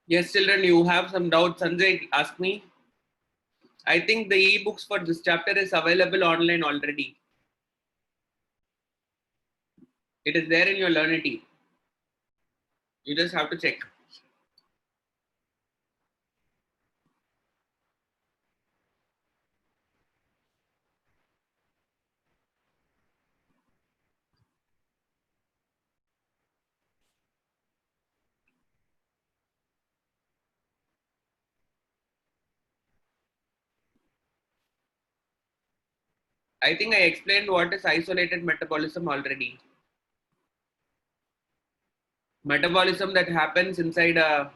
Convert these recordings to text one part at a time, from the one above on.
Yes, children, you have some doubts. Sanjay, ask me. I think the e-books for this chapter is available online already. It is there in your Learnity. You just have to check. I think I explained what is isolated metabolism already. Metabolism that happens inside a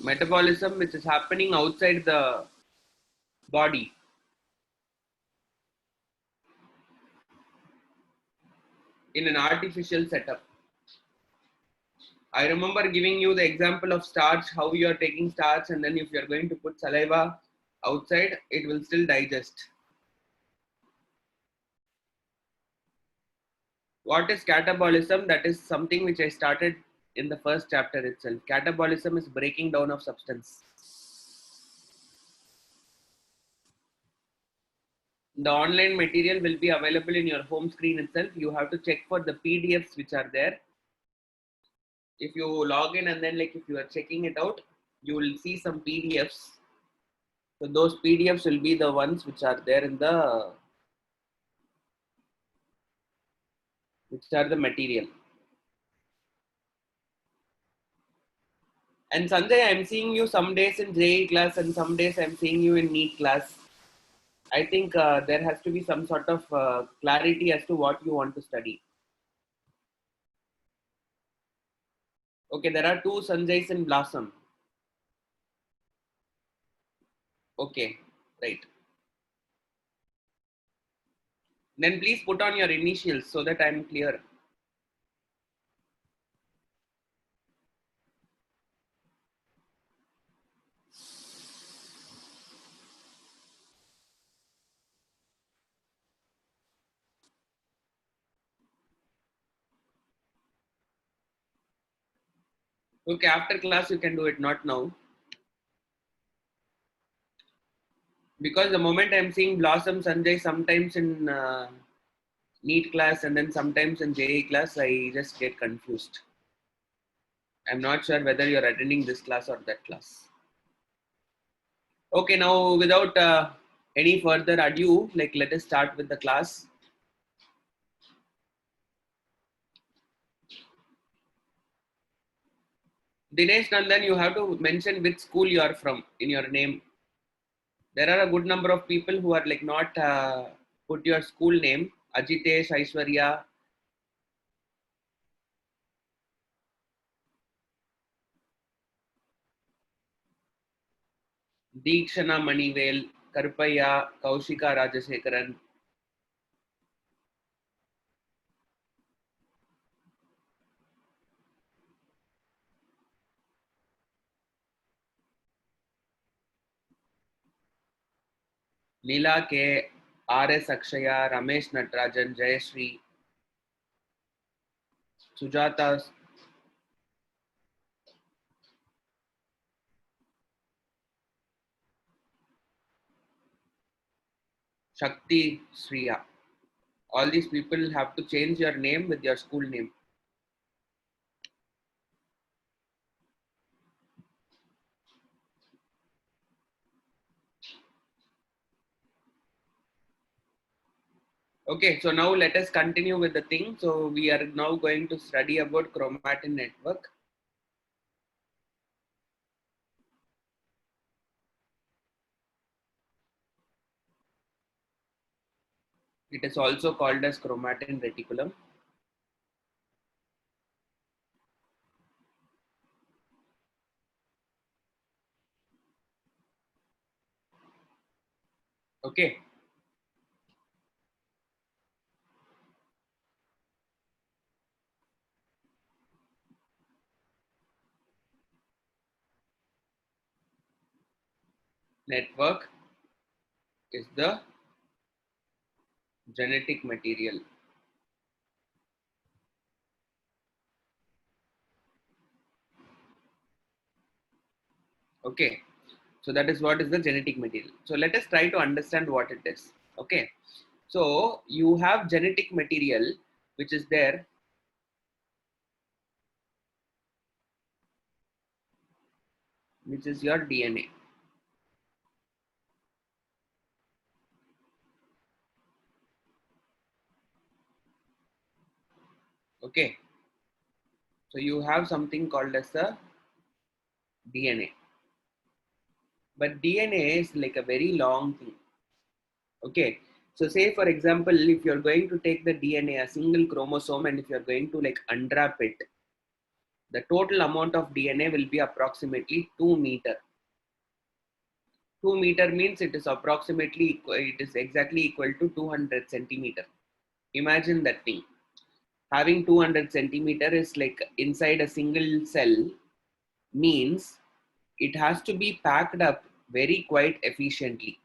metabolism which is happening outside the body. In an artificial setup. I remember giving you the example of starch, how you are taking starch, and then if you are going to put saliva outside, it will still digest. What is catabolism? That is something which I started in the first chapter itself. Catabolism is breaking down of substance. The online material will be available in your home screen itself. You have to check for the PDFs which are there. If you log in and then like if you are checking it out, you will see some PDFs. So those PDFs will be the ones which are there in the material. And Sanjay, I'm seeing you some days in JE class and some days I'm seeing you in NEET class. I think there has to be some sort of clarity as to what you want to study. Okay, there are two Sanjays in Blossom. Okay, right. Then please put on your initials so that I'm clear. Okay, after class you can do it, not now. Because the moment I'm seeing Blossom Sanjay sometimes in NEET class and then sometimes in JE class, I just get confused. I'm not sure whether you're attending this class or that class. Okay, now without any further ado, like let us start with the class. Dinesh Nandan, you have to mention which school you are from in your name. There are a good number of people who are like not put your school name. Ajitesh, Aishwarya. Deekshana Manivel, Karpaya, Kaushika Rajasekaran. Neela K, R.S. Akshaya, Ramesh Natarajan, Jayashree, Sujata, Shakti, Shriya. All these people have to change your name with your school name. Okay, so now let us continue with the thing. So we are now going to study about chromatin network. It is also called as chromatin reticulum. Okay. Network is the genetic material. Okay, so that is what is the genetic material. So let us try to understand what it is. Okay, so you have genetic material which is there, which is your DNA. Okay, so you have something called as the DNA, but DNA is like a very long thing. Okay, so say for example, if you're going to take the DNA, a single chromosome, and if you're going to like unwrap it, the total amount of DNA will be approximately 2 meter. 2 meter means it is approximately, it is exactly equal to 200 centimeter. Imagine that thing. Having 200 centimeter is like inside a single cell, means it has to be packed up very quite efficiently.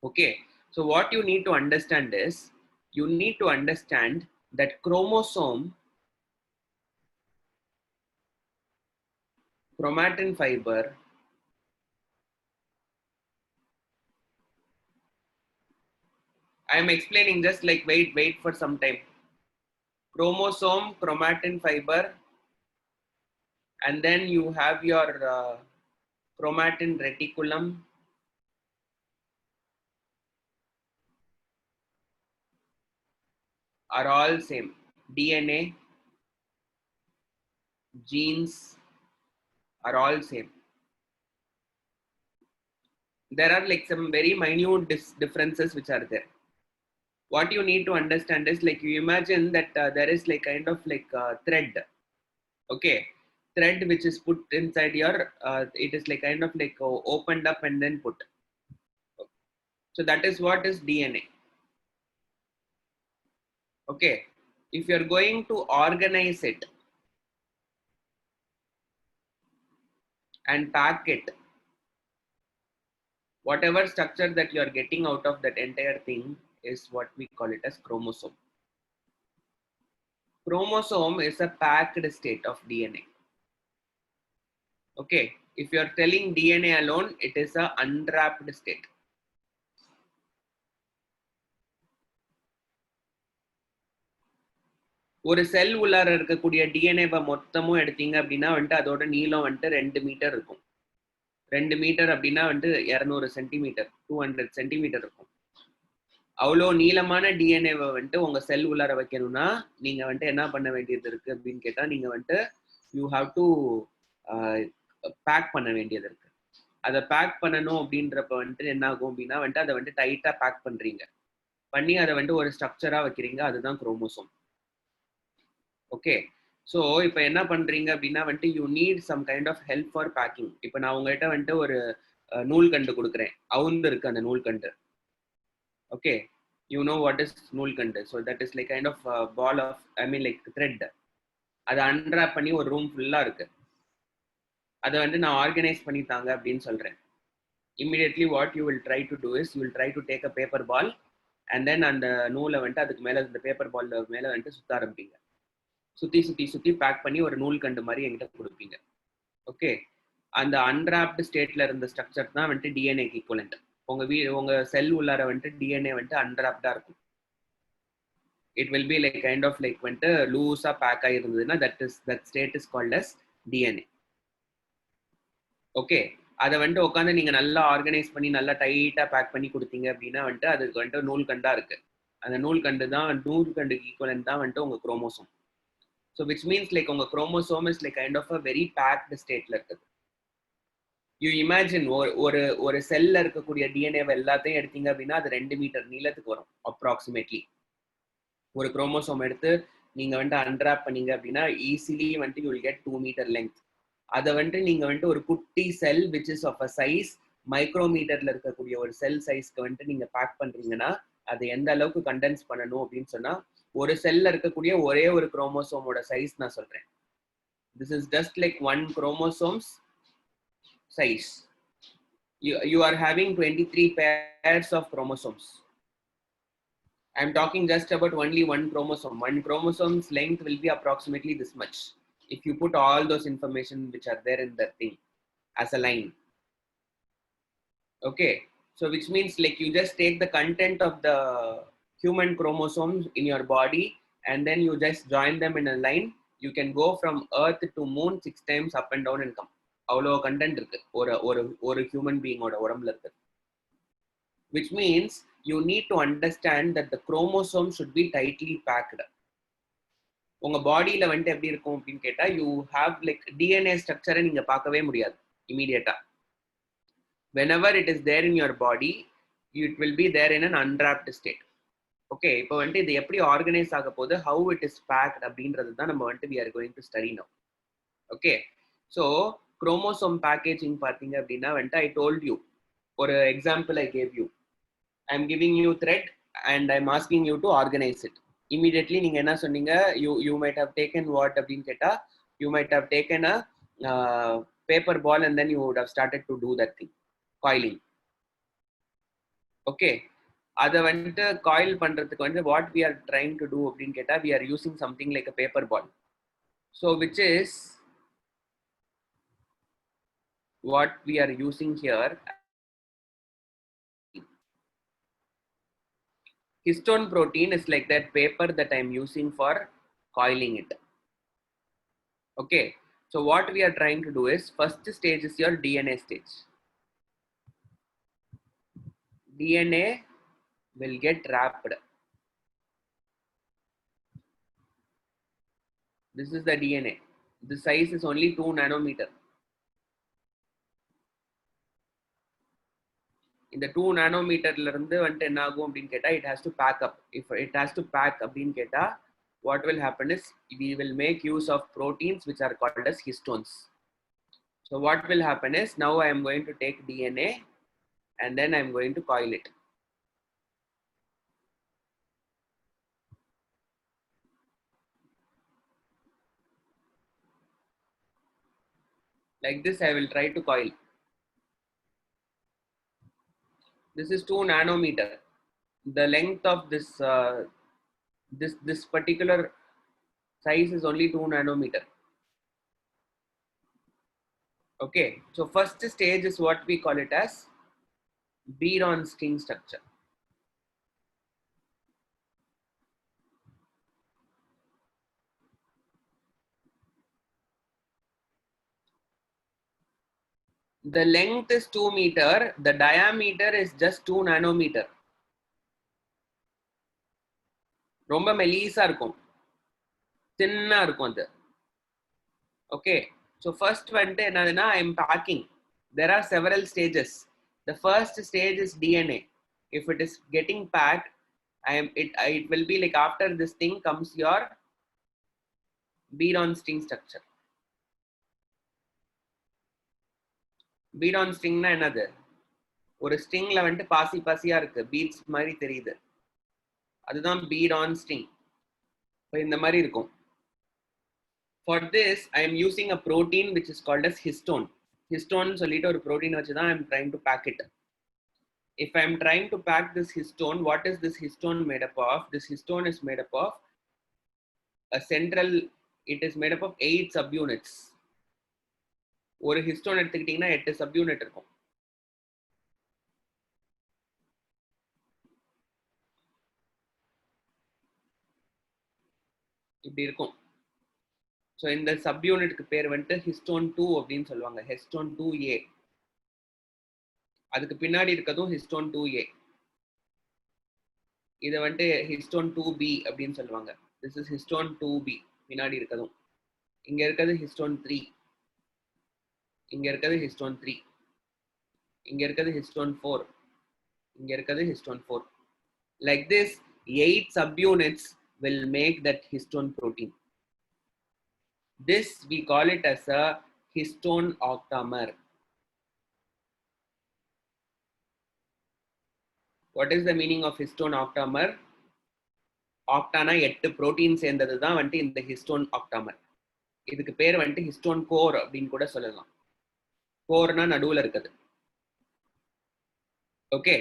Okay, so what you need to understand is, you need to understand that chromosome, chromatin fiber, I am explaining, just like wait for some time. Chromosome, chromatin fiber, and then you have your chromatin reticulum, are all same. DNA, genes are all same. There are like some very minute differences which are there. What you need to understand is, like, you imagine that there is like kind of like thread. Okay, thread which is put inside your, it is like kind of like opened up and then put. So that is what is DNA. Okay, if you're going to organize it and pack it, whatever structure that you are getting out of that entire thing is what we call it as chromosome. Chromosome is a packed state of DNA. Okay, if you are telling DNA alone, it is a unwrapped state. ஒரு செல் உள்ளார இருக்கக்கூடிய டிஎன்ஏவை மொத்தமும் எடுத்தீங்க அப்படின்னா வந்துட்டு அதோட நீளம் வந்துட்டு 2 மீட்டர் இருக்கும். 2 மீட்டர் அப்படின்னா வந்துட்டு 200 சென்டிமீட்டர், 200 சென்டிமீட்டர் இருக்கும். அவ்வளோ நீளமான டிஎன்ஏவை வந்துட்டு உங்க செல் உள்ளார வைக்கணும்னா நீங்க வந்துட்டு என்ன பண்ண வேண்டியது இருக்கு அப்படின்னு கேட்டா, நீங்க வந்துட்டு யூ ஹாவ் டு பேக் பண்ண வேண்டியது இருக்கு. அதை பேக் பண்ணணும் அப்படின்றப்ப வந்துட்டு என்ன ஆகும் அப்படின்னா வந்துட்டு அதை வந்துட்டு டைட்டா பேக் பண்றீங்க, பண்ணி அதை வந்துட்டு ஒரு ஸ்ட்ரக்சரா வைக்கிறீங்க. அதுதான் குரோமோசோம். ஓகே, ஸோ இப்போ என்ன பண்றீங்க அப்படின்னா வந்துட்டு you need some kind of help for packing. இப்போ நான் உங்ககிட்ட வந்துட்டு ஒரு நூல்கண்டு கொடுக்குறேன், அவுந்து இருக்கு அந்த நூல்கண்டு. Okay, you know what is நூல்கண்டு. So that is like kind of ball of, I mean like thread. அதை அன்ராப் பண்ணி ஒரு ரூம் ஃபுல்லா இருக்கு. அதை வந்து நான் ஆர்கனைஸ் பண்ணித்தாங்க அப்படின்னு சொல்றேன். Immediately what you will try to do is, you will try to take a paper ball and then அந்த நூலை வந்துட்டு அதுக்கு மேலே, அந்த பேப்பர் பால் மேலே வந்துட்டு சுத்த ஆரம்பிப்பீங்க. சுற்றி சுற்றி சுற்றி பேக் பண்ணி ஒரு நூல் கண்டு மாதிரி என்கிட்ட கொடுப்பீங்க. ஓகே, அந்த அன்ராப்டு ஸ்டேட்ல இருந்த ஸ்ட்ரக்சர் தான் வந்துட்டு டிஎன்ஏக்கு ஈக்குவலண்ட். உங்க செல் உள்ளார வந்துட்டு டிஎன்ஏ வந்துட்டு அன்ராப்டா இருக்கும். It will be like kind of like வந்துட்டு லூஸா பேக் ஆகிருந்ததுன்னா that state is called as DNA. Okay, அதை வந்துட்டு உட்காந்து நீங்க நல்லா ஆர்கனைஸ் பண்ணி நல்லா டைட்டா பேக் பண்ணி கொடுத்தீங்க அப்படின்னா வந்துட்டு அதுக்கு வந்துட்டு நூல் கண்டா இருக்கு. அந்த நூல் கண்டு தான், நூல் கண்டுக்கு ஈக்குவலண்ட் தான் வந்துட்டு உங்க chromosome. So which means like உங்க chromosome is like kind of a very packed stateல இருக்குது. You imagine ஒரு செல்ல இருக்கக்கூடிய டிஎன்ஏவை எல்லாத்தையும் எடுத்தீங்க அப்படின்னா அது 2 மீட்டர் நீளத்துக்கு வரும் அப்ராக்சிமேட்லி. ஒரு குரோமோசோம் எடுத்து நீங்க வந்துட்டு அன்ராப் பண்ணீங்க அப்படின்னா ஈஸிலி வந்துட்டு you will get 2 meter length. அதை வந்துட்டு நீங்க வந்துட்டு ஒரு குட்டி cell which is of a size மைக்ரோமீட்டர்ல இருக்கக்கூடிய ஒரு செல் சைஸ்க்கு வந்துட்டு நீங்க பேக் பண்றீங்கன்னா அதை எந்த அளவுக்கு கண்டென்ஸ் பண்ணணும் அப்படின்னு சொன்னா, ஒரு செல்ல இருக்கக்கூடிய ஒரே ஒரு குரோமோசோமோட சைஸ் நான் சொல்றேன். This is just like one chromosome's size. You are having 23 pairs of chromosomes. I'm talking just about only one chromosome. One chromosome's length will be approximately this much if you put all those information which are there in that thing. as a line. Okay, so which means like you just take the content of the human chromosomes in your body and then you just join them in a line. You can go from earth to moon 6 times up and down and come. அவ்வளோ content இருக்கு ஒரு human பீயிங்கோட உடம்புல இருக்கு. Which means you need to understand that the chromosome should be tightly packed. உங்க பாடியில வந்துட்டு எப்படி இருக்கும் அப்படின்னு கேட்டா யூ ஹாவ் லைக் டிஎன்ஏ ஸ்ட்ரக்சரை நீங்க பார்க்கவே முடியாது இமீடியட்டா. whenever it is there in your body it will be there in an unwrapped state. Okay, இப்போ வந்துட்டு இது எப்படி ஆர்கனைஸ் ஆக போகுது, how it is packed அப்படின்றது தான் நம்ம வந்துட்டு we are going to study now. Okay, so chromosome packaging பார்த்தீங்க அப்படின்னா வந்துட்டு I told you ஒரு example I gave you. I'm giving you thread and I'm asking you to organize it. Immediately நீங்க என்ன சொன்னீங்க, you might have taken what அப்படின்னு கேட்டா you might have taken a paper ball and then you would have started to do that thing, coiling. Okay, அதை வந்துட்டு coil பண்றதுக்கு வந்து what we are trying to do அப்படின்னு கேட்டா we are using something like a paper ball. So which is what we are using here. Histone protein is like that paper that I'm using for coiling it. Okay, so what we are trying to do is first stage is your DNA stage. DNA will get wrapped. This is the DNA. The size is only 2 nanometer. In the 2 nanometer இருந்து வந்துட்டு என்ன ஆகும் அப்படின்னு கேட்டா it has to pack up. If it has to pack அப்படின்னு கேட்டா what will happen is we will make use of proteins which are called as histones. So what will happen is now I am going to take DNA and then I am going to coil it. Like this I will try to coil. This is 2 nanometer. The length of this this particular size is only 2 nanometer. Okay, so first stage is what we call it as bead-on string structure. The length is 2 meter, the diameter is just 2 nanometer. ரொம்ப மெலிசா இருக்கும், தின்னா இருக்கும் அது. Okay, so first வந்துட்டு என்னதுன்னா I am packing. There are several stages. The first stage is DNA. If it is getting packed, it will be like after this thing comes your bead-on string structure. bead-on string னா என்னது, ஒரு ஸ்ட்ரிங்ல வந்துட்டு பாசி பாசியா இருக்கு, beads மாதிரி தெரியுது, அதுதான் bead-on string. இப்போ இந்த மாதிரி இருக்கும். For this I am using a protein which is called as histone. Histone சொல்லிட்டு ஒரு protein வச்சு தான் I am trying to pack it. If I am trying to pack this histone, what is this histone made up of? This histone is made up of a central, it is made up of 8 subunits. ஒரு histone எடுத்துக்கிட்டீங்கன்னா 8 subunit இருக்கும். இப்படி இருக்கும். So இந்த சப்யூனிட்க்கு பேர் வந்துட்டு histone 2 அப்படின்னு சொல்லுவாங்க, ஹிஸ்டோன் 2A. அதுக்கு பின்னாடி இருக்கிறதும் ஹிஸ்டோன் 2A. இதை வந்துட்டு ஹிஸ்டோன் 2B அப்படின்னு சொல்லுவாங்க. This is histone 2B. பின்னாடி இருக்கிறதும் இங்க இருக்கிறது ஹிஸ்டோன் 3, இங்க இருக்கிறது ஹிஸ்டோன் 3, இங்க இருக்கிறது ஹிஸ்டோன் 4, இங்க இருக்கிறது histone 4. Like this 8 subunits will make that histone protein. This we call it as a histone octamer. What is the meaning of histone octamer? Octana 8 protein சேர்ந்தது தான் வந்துட்டு இந்த histone octamer. இதுக்கு பேர் வந்துட்டு histone core அப்படின்னு கூட சொல்லலாம். கோர்னா நடுவுல இருக்குது. Okay,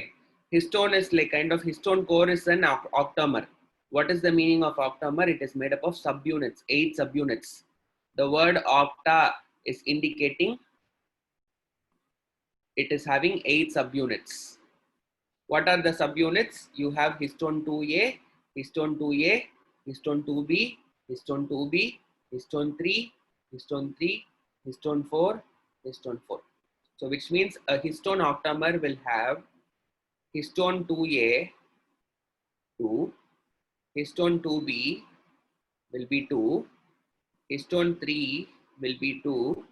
histone is like kind of histone core is an octamer. What is the meaning of octamer? It is made up of subunits, 8 subunits. The word octa is indicating it is having 8 subunits. What are the subunits? You have histone 2A, histone 2A, histone 2B, histone 2B, histone 3, histone 3, histone 4, histone 4. So which means a histone octamer will have histone 2A 2, histone 2B will be 2, histone 3 will be 2,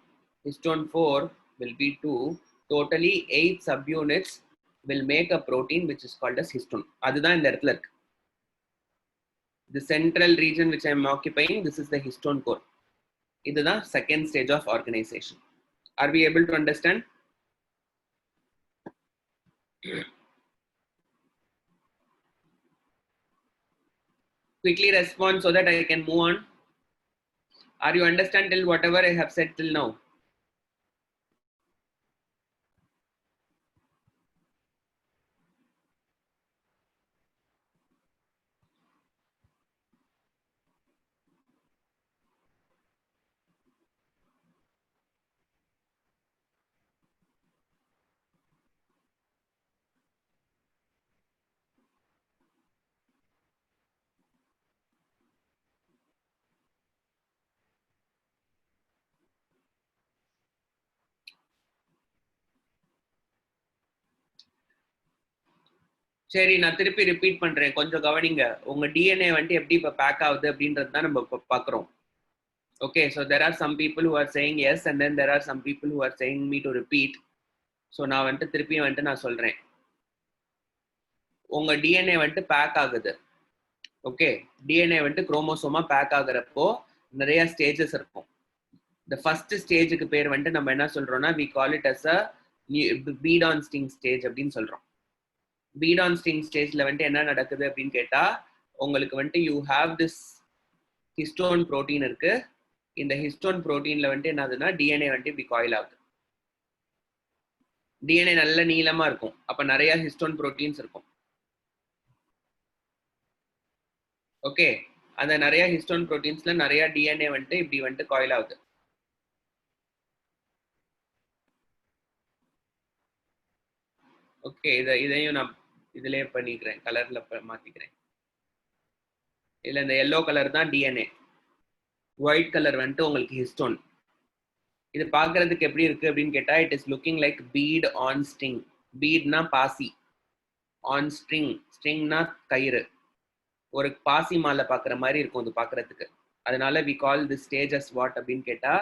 histone 4 will be 2. Totally 8 subunits will make a protein which is called as histone. அதுதான் இந்த இடத்துல இருக்கு. The central region which I am occupying, this is the histone core. இதுதான் second stage of organization. Are we able to understand? Quickly respond so that I can move on. Are you understand till whatever I have said till now? சரி நான் திருப்பி repeat பண்றேன் கொஞ்சம் கவனிங்க உங்க DNA வந்து எப்படி இப்ப பேக் ஆகுது அப்படின்றது தான் நம்ம பாக்குறோம் okay so there are some people who are saying yes and then there are some people who are saying me to repeat so நான் வந்து திருப்பி வந்து நான் சொல்றேன் உங்க டிஎன்ஏ வந்து பேக் ஆகுது ஓகே டிஎன்ஏ வந்து குரோமோசோமா பேக் ஆகுறப்போ நிறைய ஸ்டேஜஸ் இருக்கும் the first ஸ்டேஜுக்கு பேர் வந்து நம்ம என்ன சொல்றோம்னா we call it as a bead on sting stage அப்படின்னு சொல்றோம் bead on sting stageல வந்து என்ன நடக்குது அப்படின்னு கேட்டா உங்களுக்கு வந்து you have this histone protein இருக்கு இந்த histone proteinல வந்து என்னதுன்னா DNA வந்து இப்படி காயில் ஆகுது DNA நல்ல நீளமா இருக்கும் அப்ப நிறைய histone proteins இருக்கும் ஓகே அந்த நிறைய histone proteinsல நிறைய DNA வந்து இப்படி வந்து காயில் ஆகுது ஓகே இதையும் நான் இதுலயே பண்ணிக்கிறேன் கலர்ல மாத்திக்கிறேன் இல்ல இந்த yellow கலர் தான் DNA ஒயிட் கலர் வந்து உங்களுக்கு ஹிஸ்டோன் இது பார்க்கிறதுக்கு எப்படி இருக்கு அப்படின்னு கேட்டா it is looking like bead on string பீட்னா பாசி ஆன் ஸ்ட்ரிங் ஸ்ட்ரிங்னா கயிறு ஒரு பாசி மாலை பார்க்குற மாதிரி இருக்கும் இது பார்க்கறதுக்கு அதனால we call the stage as what அப்படின்னு கேட்டா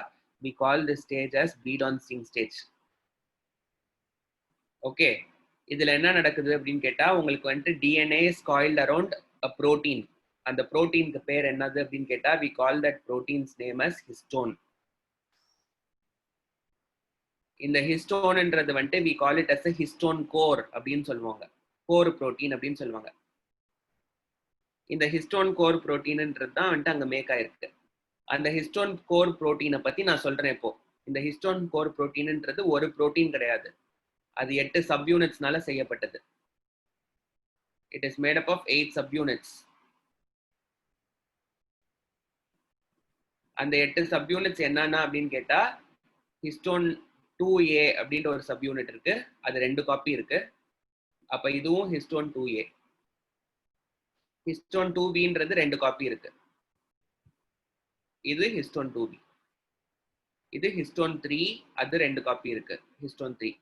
we call the stage as bead on string stage okay இதுல என்ன நடக்குது அப்படின்னு கேட்டா உங்களுக்கு வந்துட்டு DNA is coiled around a protein அந்த புரோட்டீனுக்கு பேர் என்னது அப்படின்னு கேட்டா we call that protein's name as histone இந்த ஹிஸ்டோன்ன்றது வந்துட்டு we call it as a histone core அப்படின்னு சொல்லுவாங்க கோர் புரோட்டீன் அப்படின்னு சொல்லுவாங்க இந்த ஹிஸ்டோன் கோர் புரோட்டீன்ன்றது தான் வந்துட்டு அங்க மேக் ஆயிருக்கு அந்த ஹிஸ்டோன் கோர் புரோட்டீனை பத்தி நான் சொல்றேன் இப்போ இந்த ஹிஸ்டோன் கோர் புரோட்டீன்ன்றது ஒரு புரோட்டீன் கிடையாது அது 8 சப்யூனிட்ஸ்னால செய்யப்பட்டது it is made up of 8 subunits அந்த 8 சப்யூனிட்ஸ் என்னன்னா அப்படின்னு கேட்டா ஹிஸ்டோன் 2A அப்படின்ற ஒரு சப்யூனிட் இருக்கு அது 2 காப்பி இருக்கு அப்ப இதுவும் ஹிஸ்டோன் 2A ஹிஸ்டோன் 2Bன்றது 2 காப்பி இருக்கு இது ஹிஸ்டோன் 2B இது ஹிஸ்டோன் 3 அது 2 காப்பி இருக்கு ஹிஸ்டோன் 3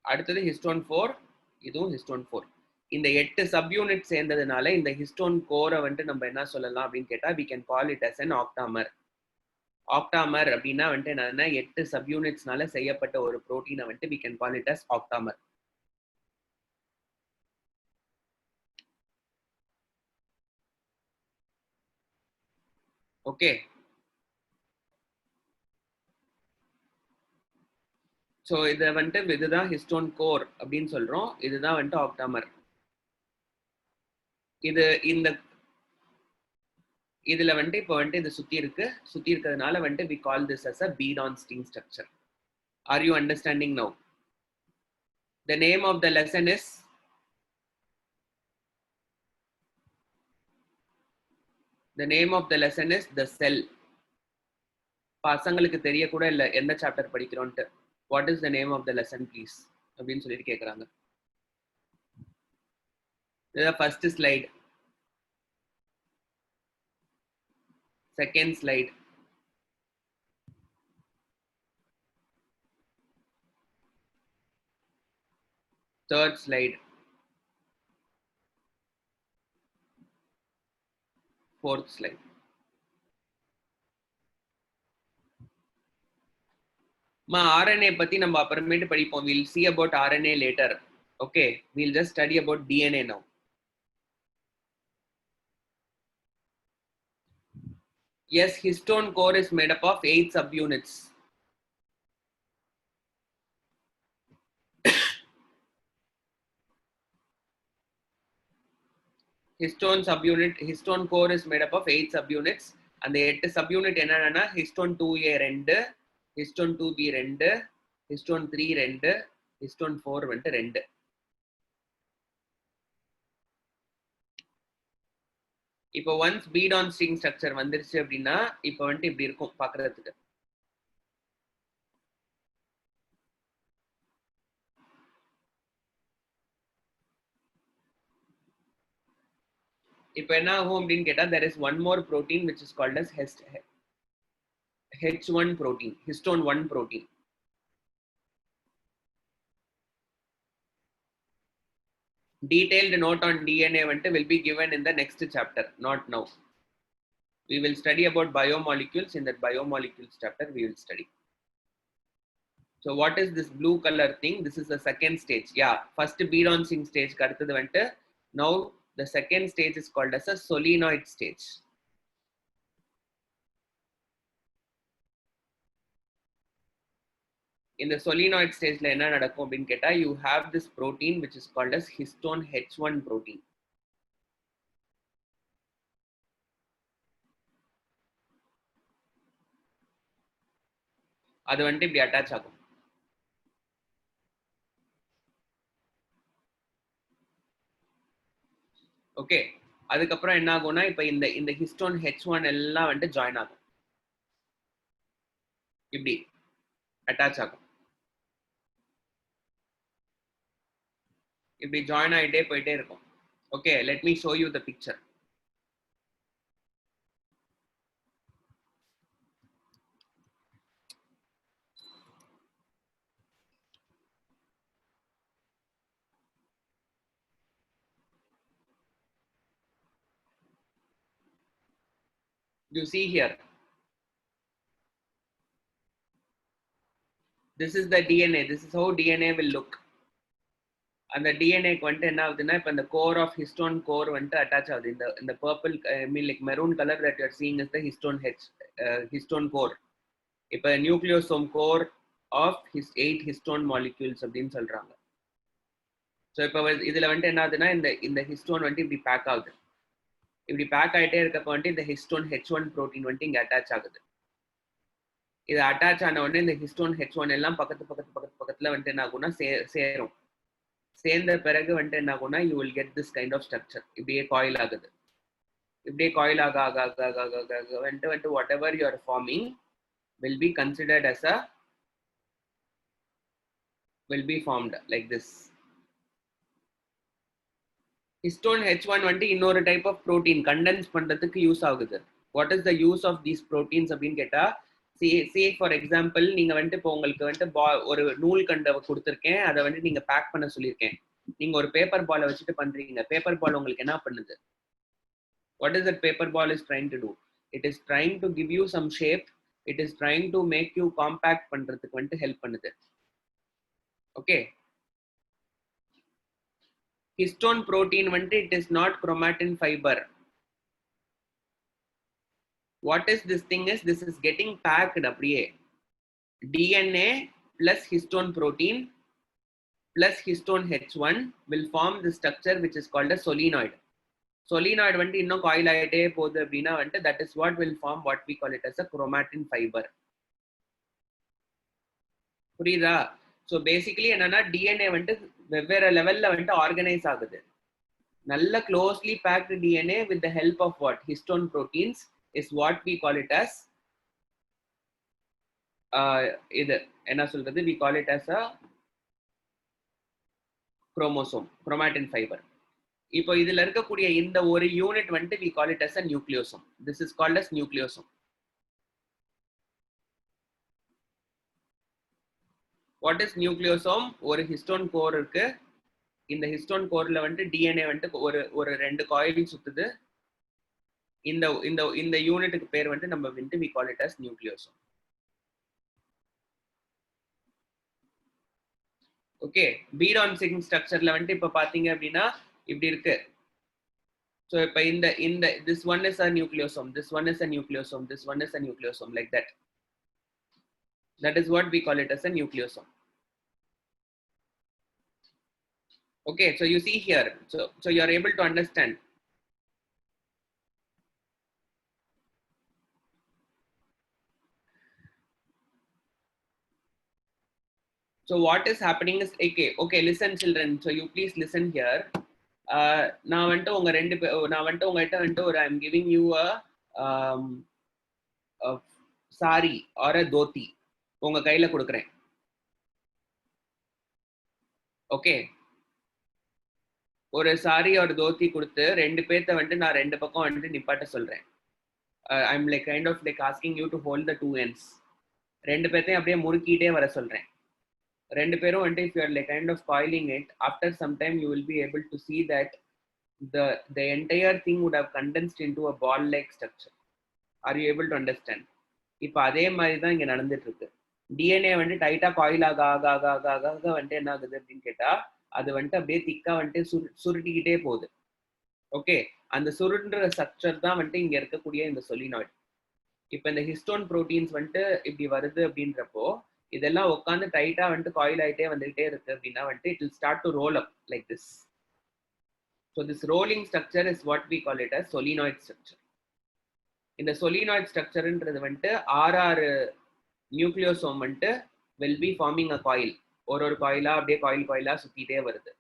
அடுத்தது ஹிஸ்டோன் 4 இதுவும் ஹிஸ்டோன் 4 இந்த 8 சப்யூனிட் சேர்ந்ததுனால இந்த ஹிஸ்டோன் கோரை வந்து நம்ம என்ன சொல்லலாம் அப்படின்னு கேட்டா we can call it as an octamer octamer அப்படின்னா வந்து என்னன்னா 8 சப்யூனிட்ஸ்னால செய்யப்பட்ட ஒரு புரோட்டீனை வந்து we can call it as octamer okay so இதை வந்துட்டு இதுதான் ஹிஸ்டோன் கோர் அப்படின்னு சொல்றோம் இதுதான் வந்துட்டு ஆக்டாமர் இது இந்த இதுல வந்துட்டு இப்போ வந்துட்டு இது சுத்தி இருக்கிறதுனால வந்துட்டு we call this as a bead on sting structure are you understanding now the name of the lesson is the cell பசங்களுக்கு தெரிய கூட இல்ல எந்த chapter படிக்கிறோம்ட்டு What is the name of the lesson, please? அப்படின்னு சொல்லிட்டு கேக்குறாங்க. The first slide, second slide, third slide, fourth slide. RNA பத்தி நம்ம அப்புறமேட்டு படிப்போம். We'll see about RNA later. Okay, we'll just study about DNA now. Yes, histone core is made up of 8 subunits. Histone core is made up of 8 subunits. அந்த 8 subunit என்னன்னா histone 2A 2, histone 2B 2, histone 3 2, histone 4 வந்து 2. இப்போ once bead on string structure வந்துருச்சு அப்படின்னா இப்போ வந்து இப்படி இருக்கும் பார்க்கிறதுக்கு. இப்போ என்ன ஆகும் அப்படின்னு கேட்டா there is one more protein which is called as H1 protein, histone 1 protein. Detailed note on DNA will be given in the next chapter, not now. We will study about biomolecules. In that biomolecules chapter we will study. So what is this blue color thing? This is the second stage. Yeah, first bead on string stage kaduthathu vantu. Now the second stage is called as a solenoid stage. In the solenoid stage la enna nadakum appdin ketta, you have this protein which is called as histone H1 protein. அது வந்து இப்படி attach ஆகும். Okay, அதுக்கப்புறம் என்ன ஆகும்னா இப்போ இந்த histone H1 எல்லாம் வந்து ஜாயின் ஆகும், இப்படி அட்டாச் ஆகும், இப்படி ஜாயின் ஆகிட்டே போயிட்டே இருக்கும். Okay, let me show you the picture. You see here, this is the DNA. This is how DNA will look. அந்த டிஎன்ஏக்கு வந்துட்டு என்ன ஆகுதுன்னா இப்போ இந்த கோர் ஆஃப் ஹிஸ்டோன் கோர் வந்துட்டு அட்டாச் ஆகுது. இந்த purple I mean like maroon colour that you are seeing is the histone core. இப்போ nucleosome core of 8 histone molecules அப்படின்னு சொல்றாங்க. ஸோ இப்போ இதுல வந்துட்டு என்ன ஆகுதுன்னா இந்த ஹிஸ்டோன் வந்துட்டு இப்படி பேக் ஆகுது. இப்படி பேக் ஆகிட்டே இருக்கப்போ வந்துட்டு இந்த ஹிஸ்டோன் H1 ப்ரோட்டீன் வந்துட்டு இங்கே அட்டாச் ஆகுது. இது அட்டாச் ஆன உடனே இந்த ஹிஸ்டோன் H1 எல்லாம் பக்கத்துல வந்துட்டு என்ன ஆகும்னா சேரும். சேர்ந்த பிறகு வந்துட்டு என்ன ஆகும்னா you will get this kind of structure. இப்படியே காயில் ஆகுது. இப்படியே காயில் ஆக வந்துட்டு whatever you are forming will be considered as will be formed like this. Histone H1 வந்துட்டு இன்னொரு டைப் ஆஃப் ப்ரோட்டீன் கண்டென்ஸ் பண்றதுக்கு யூஸ் ஆகுது. What is the use of these proteins அப்படின்னு கேட்டா, சே ஃபார் எக்ஸாம்பிள் நீங்க வந்துட்டு இப்போ உங்களுக்கு வந்துட்டு ஒரு நூல் கண்டை கொடுத்துருக்கேன், அதை வந்துட்டு நீங்க பேக் பண்ண சொல்லியிருக்கேன். நீங்க ஒரு பேப்பர் பாலை வச்சுட்டு பண்றீங்க. பேப்பர் பால் உங்களுக்கு என்ன பண்ணுது? What is that paper ball is trying to do? It is trying to give you some shape. It is trying to make you compact பண்றதுக்கு வந்துட்டு ஹெல்ப் பண்ணுது. ஓகே, histone protein வந்துட்டு it is not chromatin fiber. What is this thing is, this is getting packed அப்படியே. DNA plus histone protein plus histone H1 will form the structure which is called a solenoid. Solenoid வந்துட்டு இன்னும் coil ஆகிட்டே போகுது அப்படின்னா வந்துட்டு that is what will form what we call it as a chromatin fiber. புரியுதா? So basically என்னன்னா DNA வந்துட்டு வெவ்வேறு லெவல்ல வந்துட்டு ஆர்கனைஸ் ஆகுது. நல்ல closely packed DNA with the help of what? Histone proteins is what we call it as இது என்ன சொல்றது, we call it as a chromosome, chromatin fiber. இப்போ இதுல இருக்கக்கூடிய இந்த ஒரு யூனிட் வந்துட்டு we call it as a nucleosome. This is called as nucleosome. What is nucleosome? ஒரு ஹிஸ்டோன் கோர் இருக்கு. இந்த ஹிஸ்டோன் கோர்ல வந்துட்டு டிஎன்ஏ வந்துட்டு ஒரு ரெண்டு காயில் சுத்துது. இந்த இந்த இந்த யூனிட்டுக்கு பேர் வந்துட்டு நம்ம வந்துட்டு we call it as nucleosome. Okay, பீரான் சிங் ஸ்ட்ரக்சர்ல வந்துட்டு இப்ப பாத்தீங்க அப்படின்னா இப்படி இருக்கு. So இப்ப இந்த this one is a nucleosome, this one is a nucleosome, this one is a nucleosome, like that. That is what we call it as a nucleosome. Okay, so you see here, so you are able to understand. So what is happening is, okay, listen children, so you please listen here. நான் வந்துட்டு உங்க நான் வந்துட்டு உங்ககிட்ட வந்துட்டு ஒரு I am giving you a saree or a dhoti உங்க கையில கொடுக்குறேன். ஓகே, ஒரு சாரி ஒரு தோத்தி கொடுத்து ரெண்டு பேர்த்த வந்துட்டு நான் ரெண்டு பக்கம் வந்துட்டு நிப்பாட்ட சொல்றேன். I am like kind of like asking you to hold the two ends. ரெண்டு பேர்த்தையும் அப்படியே முறுக்கிட்டே வர சொல்றேன். ரெண்டு பேரும் வந்துட்டு if you are like kind of coiling it, after some time you will be able to see that the entire thing would have condensed into a ball like structure. Are you able to understand? இப்போ அதே மாதிரி தான் இங்க நடந்துட்டு இருக்கு. DNA வந்துட்டு டைட்டா coil ஆக ஆக ஆக ஆக ஆக ஆக வந்துட்டு என்ன ஆகுது அப்படின்னு கேட்டா அது வந்துட்டு அப்படியே திக்கா வந்துட்டு சுருட்டிக்கிட்டே போகுது. ஓகே, அந்த சுருண்டுற ஸ்ட்ரக்சர் தான் வந்துட்டு இங்க இருக்கக்கூடிய இந்த சொலினாய்டு. இப்போ இந்த ஹிஸ்டோன் புரோட்டீன்ஸ் வந்துட்டு இப்படி வருது அப்படின்றப்போ இதெல்லாம் உட்காந்து டைட்டா வந்துட்டு காயில் ஆயிட்டே வந்துகிட்டே இருக்கு அப்படின்னா வந்துட்டு it will start to roll up like this. So this rolling structure is what we call it as solenoid structure. இந்த சொலினாய்டு ஸ்ட்ரக்சர்ன்றது வந்துட்டு ஆறு நியூக்ளியோசோம் வந்துட்டு will be forming a coil. ஒரு காயிலா அப்படியே காயிலா சுத்திட்டே வருது.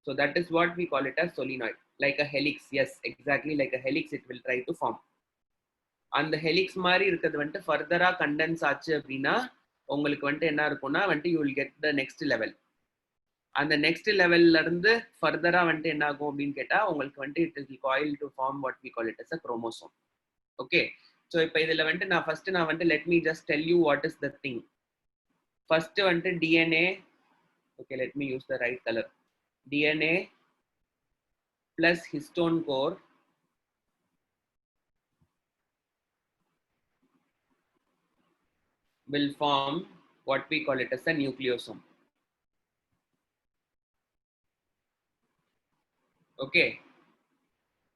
So that is what we call it as solenoid. Like a helix, yes exactly like a helix it will try to form. அந்த ஹெலிக்ஸ் மாதிரி இருக்கிறது வந்துட்டு ஃபர்தரா கண்டென்ஸ் ஆச்சு அப்படின்னா உங்களுக்கு வந்துட்டு என்ன இருக்கும்னா வந்துட்டு you will get the next level. அந்த நெக்ஸ்ட் லெவல்ல இருந்து ஃபர்தரா வந்துட்டு என்ன ஆகும் அப்படின்னு கேட்டா உங்களுக்கு வந்துட்டு it is coil to form what we call it as a chromosome. Okay, so இப்போ இதுல வந்துட்டு நான் வந்துட்டு let me just tell you what is the thing. First வந்துட்டு DNA, okay let me use the right colour. DNA plus histone core will form what we call it as a nucleosome. Okay,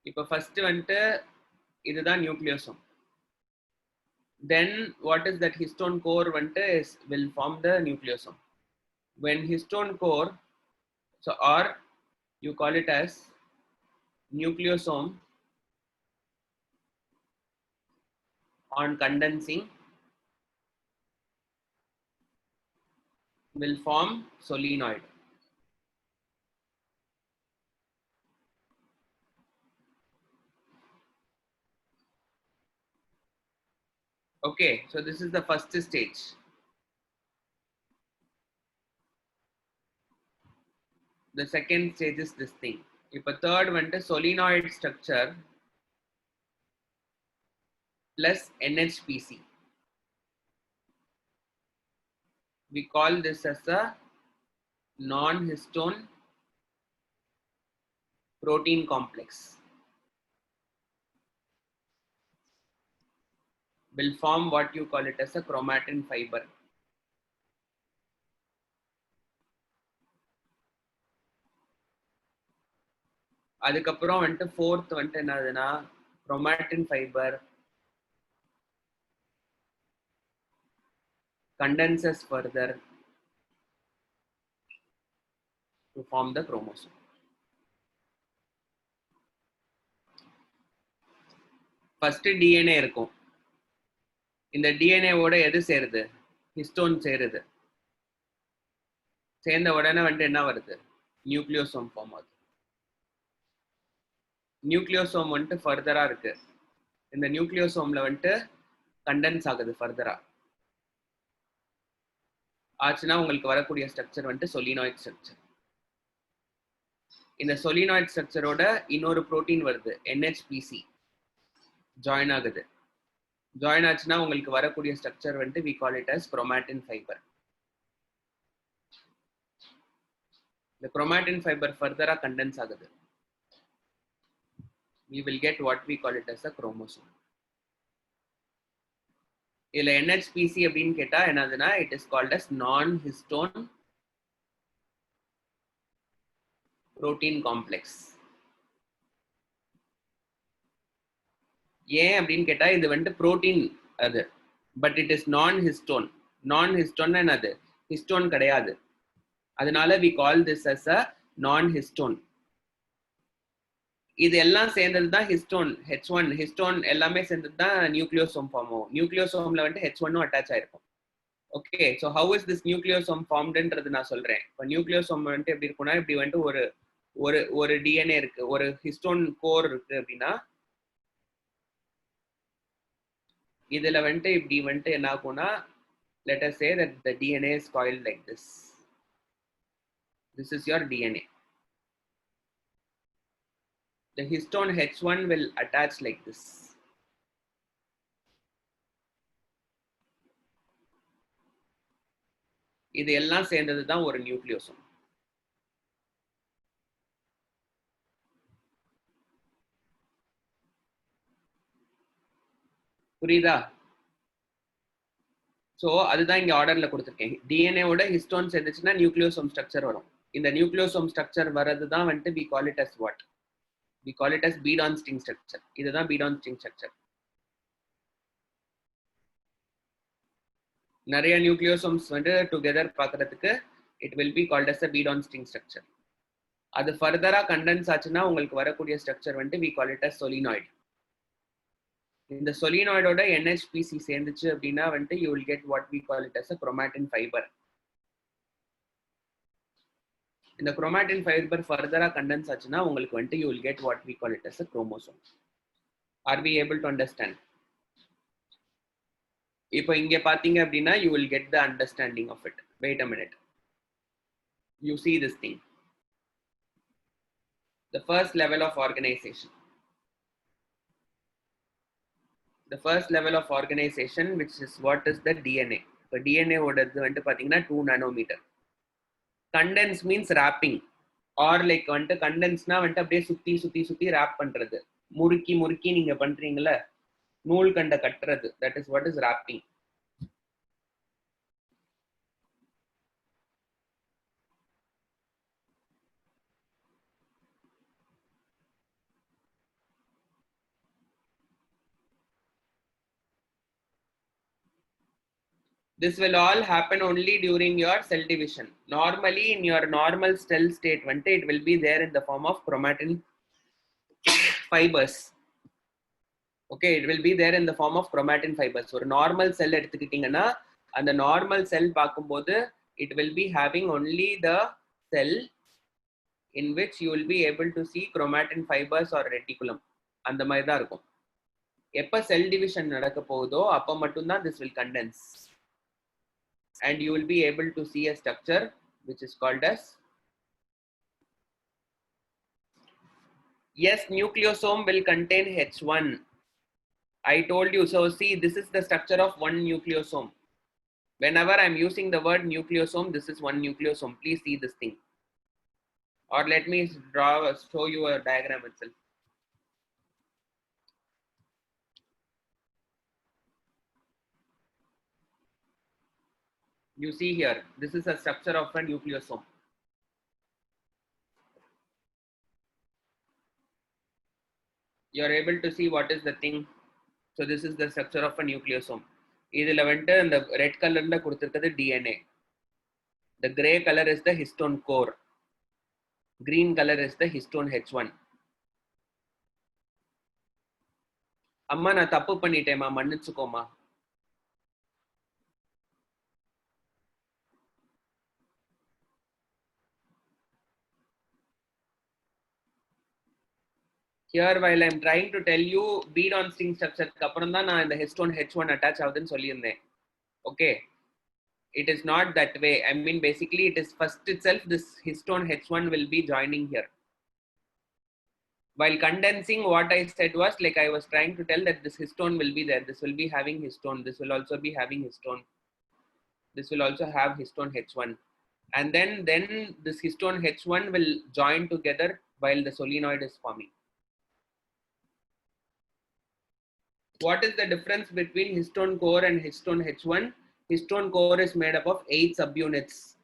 இப்போ first வந்துட்டு இதுதான் nucleosome. Then what is that histone core வந்துட்டு will form the nucleosome. When histone core, so or you call it as nucleosome on condensing will form solenoid. Okay, so this is the first stage. The second stage is this thing. இப்போ third வந்துட்டு solenoid structure plus NHPC. We call this as a non-histone protein complex. Will form what you call it as a chromatin fiber. அதுக்கப்புறம் வந்துட்டு fourth வந்துட்டு என்னதுன்னா chromatin fiber condenses further to form the chromosome. First DNA இருக்கும். இந்த டிஎன்ஏவோட எது சேருது? Histone சேருது. சேர்ந்த உடனே வந்துட்டு என்ன வருது? நியூக்ளியோசோம் ஃபார்ம் ஆகுது. நியூக்ளியோசோம் வந்துட்டு ஃபர்தரா இருக்கு. இந்த நியூக்ளியோசோம்ல வந்துட்டு கண்டென்ஸ் ஆகுது ஃபர்தரா. ஆச்சுன்னா உங்களுக்கு வரக்கூடிய ஸ்ட்ரக்சர் வந்துட்டு solenoid ஸ்ட்ரக்சர். இந்த solenoid ஸ்ட்ரக்சரோட இன்னொரு புரோட்டீன் வருது NHPC ஜாயின் ஆகுது. ஜாயின் ஆச்சுன்னா உங்களுக்கு வரக்கூடிய ஸ்ட்ரக்சர் வந்துட்டு we call it as chromatin fiber. இந்த chromatin fiber further condense ஆகுது. We will get what we call it as a chromosome. இதுல NHPC அப்படின்னு கேட்டா என்னதுன்னா it is called as non-histone protein complex. ஏன் அப்படின்னு கேட்டா இது வந்துட்டு புரோட்டீன் அது, but it is non-histone. Non-histone என்னது? ஹிஸ்டோன் கிடையாது. அதனால we call this as a non-histone. இது எல்லாம் சேர்ந்தது தான் ஹிஸ்டோன் H1. ஹிஸ்டோன் எல்லாமே சேர்ந்தது தான் நியூக்ளியோசோம் ஃபார்ம் ஆகும். நியூக்ளியோசோம்ல வந்துட்டு H1 அட்டாச் ஆயிருக்கும். Okay, so how is this nucleosome ஃபார்ம்டுன்றது நான் சொல்றேன். இப்போ நியூக்ளியோசோம் வந்துட்டு எப்படி இருக்கும்னா இப்படி வந்துட்டு ஒரு ஒரு ஒரு டிஎன்ஏ இருக்கு, ஒரு ஹிஸ்டோன் கோர் இருக்கு அப்படின்னா இதுல வந்துட்டு இப்படி வந்துட்டு என்ன ஆகும்னா let us say that the DNA is coiled like this. This is your DNA. The histone H1 will attach like this. இது எல்லாம் சேர்ந்தது தான் ஒரு நியூக்ளியோசோம். புரியுதா? சோ அதுதான் இங்க ஆர்டர்ல கொடுத்திருக்கேன். டிஎன்ஏ ஓட ஹிஸ்டோன் சேர்ந்துச்சுன்னா நியூக்ளியோசோம் ஸ்ட்ரக்சர் வரும். இந்த நியூக்ளியோசோம் ஸ்ட்ரக்சர் வரது தான் வந்துட்டு we call it as what? We call it as bead-on string structure. இதுதான் bead-on string structure. நிறைய நியூக்ளியோசோம்ஸ் வந்து டுகெதர் பார்க்கறதுக்கு it will be called as a bead-on string structure. அது ஃபர்தரா கண்டென்ஸ் ஆச்சுன்னா உங்களுக்கு வரக்கூடிய ஸ்ட்ரக்சர் வந்துட்டு we call it as solenoid. இந்த solenoidோட NHPC சேர்ந்துச்சு அப்படின்னா வந்துட்டு you will get what we call it as a chromatin fiber. இந்த chromatin fiber ஃபர்தரா கண்டென்ஸ் ஆச்சுன்னா உங்களுக்கு வந்துட்டு you will get what we call it as a chromosome. Are we able to understand? இப்போ இங்க பாத்தீங்க அப்படின்னா you will get the understanding of it. Wait a minute. You see this thing. The first level of organization. The first level of organization, which is what is the DNA. இப்போ DNA ஓடது வந்துட்டு பாத்தீங்கன்னா 2 nanometer. Condense means wrapping, or like வந்துட்டு condenseனா வந்துட்டு அப்படியே சுத்தி சுத்தி சுத்தி wrap பண்றது, முறுக்கி முறுக்கி நீங்க பண்றீங்கல்ல, நூல் கண்ட கட்டுறது, that is what is wrapping. This will all happen only during your cell division. Normally in your normal cell state it will be there in the form of chromatin fibers. Okay, it will be there in the form of chromatin fibers. ஒரு normal cell எடுத்துக்கிட்டீங்கன்னா அந்த normal cell பார்க்கும்போது it will be having only the cell in which you will be able to see chromatin fibers or reticulum. அந்த மாதிரி தான் இருக்கும். எப்ப cell division நடக்க போகுதோ அப்ப மட்டும்தான் this will condense. And you will be able to see a structure which is called as, yes, nucleosome will contain H1. I told you. So see, this is the structure of one nucleosome. Whenever I'm using the word nucleosome, this is one nucleosome. Please see this thing. Or let me show you a diagram itself. You see here, this is a structure of a nucleosome. You are able to see what is the thing. So this is the structure of a nucleosome. இதுல வந்துட்டு இந்த red கலர்ல கொடுத்திருக்கிறது DNA. The gray color is the histone core. Green color is the histone H1. அம்மா நான் தப்பு பண்ணிட்டேமா, மன்னிச்சுக்கோமா. Here while I'm trying to tell you bead-on string structure க்கு அப்புறம் தான் நான் இந்த histone H1 attach ஆகுதுன்னு சொல்லியிருந்தேன். Okay, it is not that way. I mean, basically it is first itself, this histone H1 will be joining here. While condensing, what I said was like, I was trying to tell that this histone will be there. This will be having histone. This will also be having histone. This will also have histone H1. And then this histone H1 will join together while the solenoid is forming. What is the difference between histone core and histone H1? Histone core is made up of 8 subunits.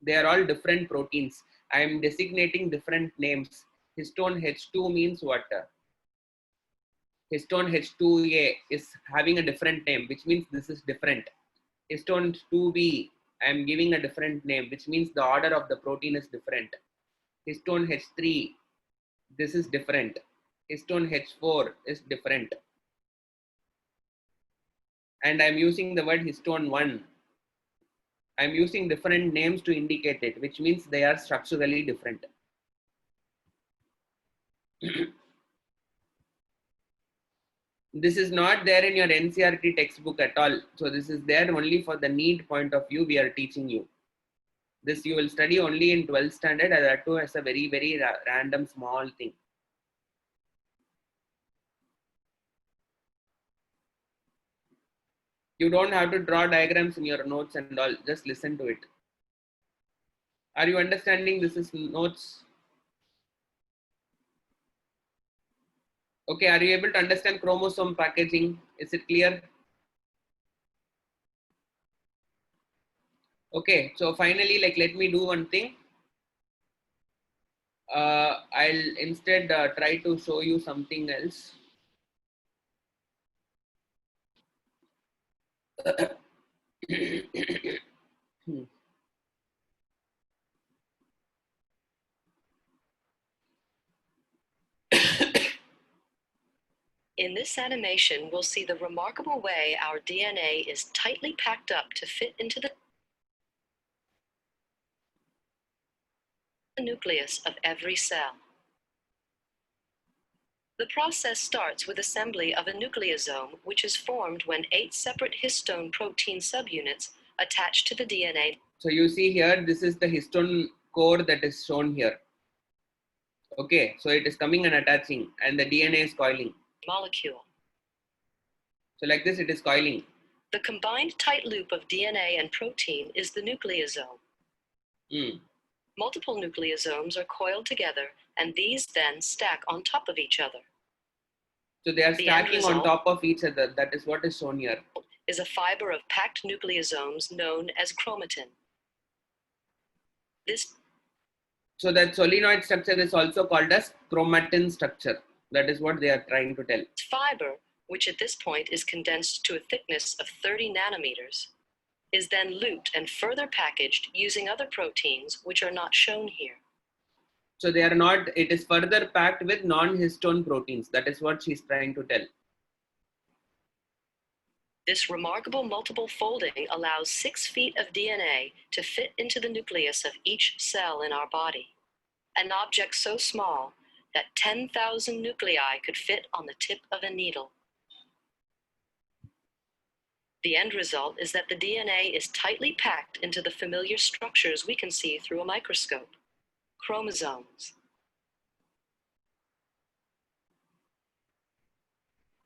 They are all different proteins. I am designating different names. Histone H2 means what? Histone H2A is having a different name, which means this is different. Histone 2B, I am giving a different name, which means the order of the protein is different. Histone H3, this is different. Histone H4 is different. And I'm using the word histone 1. I'm using different names to indicate it, which means they are structurally different. This is not there in your NCERT textbook at all. So this is there only for the NEET point of view we are teaching you. This you will study only in 12th standard, and that too as a very, very random small thing. You don't have to draw diagrams in your notes and all, just listen to it. Are you understanding this is notes? Okay, are you able to understand chromosome packaging? Is it clear? Okay, so finally, like, let me do one thing. I'll instead try to show you something else. In this animation, we'll see the remarkable way our DNA is tightly packed up to fit into the nucleus of every cell. The process starts with assembly of a nucleosome, which is formed when 8 separate histone protein subunits attach to the DNA. So you see here, this is the histone core that is shown here. Okay, so it is coming and attaching, and the DNA is coiling. Molecule. So like this, it is coiling. The combined tight loop of DNA and protein is the nucleosome. Multiple nucleosomes are coiled together, and these then stack on top of each other. So they are stacking on top of each other. That is what is shown here. Is a fiber of packed nucleosomes known as chromatin. So that solenoid structure is also called as chromatin structure. That is what they are trying to tell. Fiber, which at this point is condensed to a thickness of 30 nanometers, is then looped and further packaged using other proteins which are not shown here. So they are not, it is further packed with non-histone proteins. That is what she's trying to tell. This remarkable multiple folding allows 6 feet of DNA to fit into the nucleus of each cell in our body. An object so small that 10,000 nuclei could fit on the tip of a needle. The end result is that the DNA is tightly packed into the familiar structures we can see through a microscope. Chromosomes.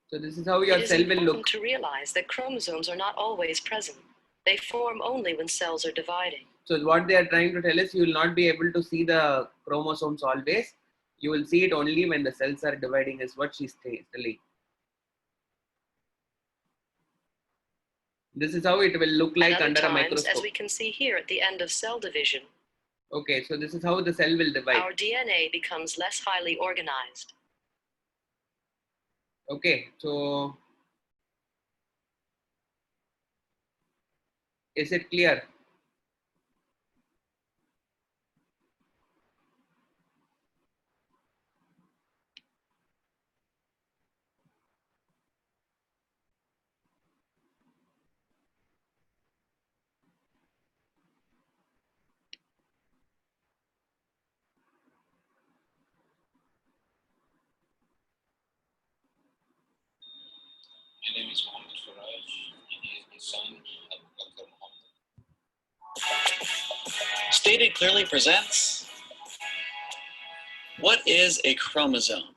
So this is how your cell will look. It is important to realize that chromosomes are not always present. They form only when cells are dividing. So what they are trying to tell is you will not be able to see the chromosomes always. You will see it only when the cells are dividing, is what she's telling. This is how it will look like under a microscope. As we can see here at the end of cell division. Okay, so this is how the cell will divide. Our DNA becomes less highly organized. Okay, so is it clear? My name is Mohammed Faraj, and he is the son of Dr. Muhammad. Stated Clearly presents What is a chromosome?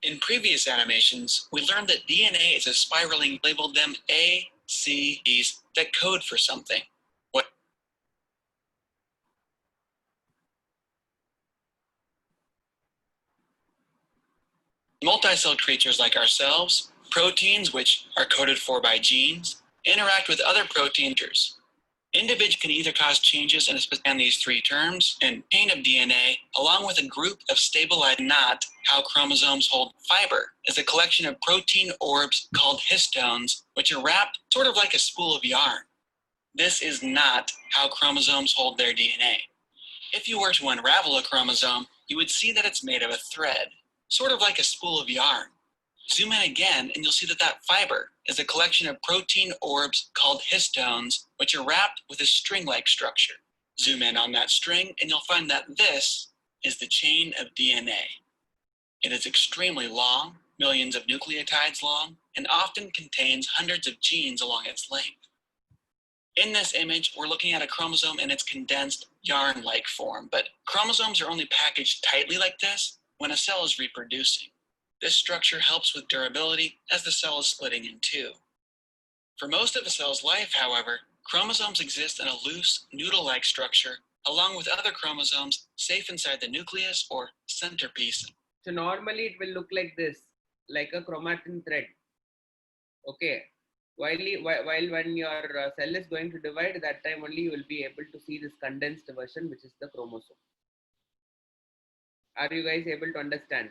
In previous animations, we learned that DNA is a spiraling, labeled them A, C, E's that code for something. Multicell creatures like ourselves, proteins, which are coded for by genes, interact with other proteins. Individuals can either cause changes in these three terms and chain of DNA, along with a group of stabilized, not how chromosomes hold. Fiber is a collection of protein orbs called histones, which are wrapped sort of like a spool of yarn. This is not how chromosomes hold their DNA. If you were to unravel a chromosome, you would see that it's made of a thread, sort of like a spool of yarn. Zoom in again and you'll see that fiber is a collection of protein orbs called histones, which are wrapped with a string-like structure. Zoom in on that string and you'll find that this is the chain of DNA. It is extremely long, millions of nucleotides long, and often contains hundreds of genes along its length. In this image, we're looking at a chromosome in its condensed yarn-like form, but chromosomes are only packaged tightly like this when a cell is reproducing. This structure helps with durability as the cell is splitting in two. For most of a cell's life, however, chromosomes exist in a loose, noodle-like structure, along with other chromosomes safe inside the nucleus or centerpiece. So normally it will look like this, like a chromatin thread. Okay. While when your cell is going to divide, that time only you will be able to see this condensed version, which is the chromosome. Are you guys able to understand?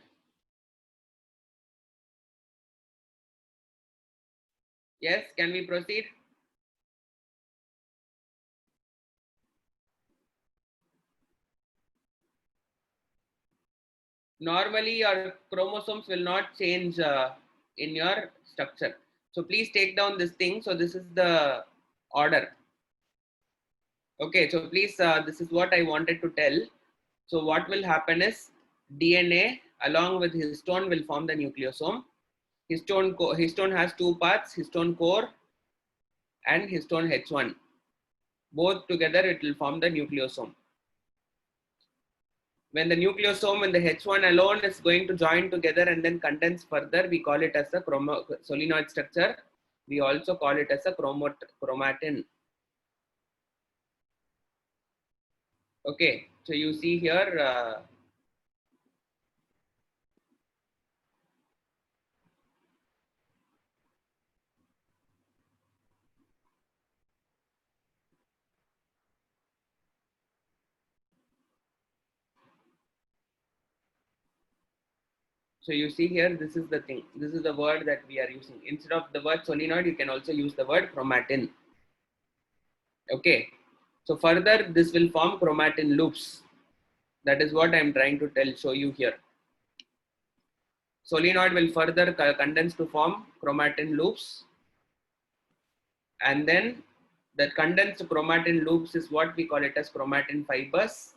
Yes, can we proceed? Normally your chromosomes will not change in your structure. So please take down this thing. So this is the order. Okay, so please, this is what I wanted to tell. So what will happen is DNA along with histone will form the nucleosome. Histone has two parts, histone core and histone H1. Both together it will form the nucleosome. When the nucleosome and the H1 alone is going to join together and then condense further, we call it as a solenoid structure. We also call it as a chromatin. Okay, so you see here, so you see here, this is the thing. This is the word that we are using. Instead of the word solenoid, you can also use the word chromatin. Okay, so further this will form chromatin loops. That is what I am trying to show you here. Solenoid will further condense to form chromatin loops, and then the condensed chromatin loops is what we call it as chromatin fibers,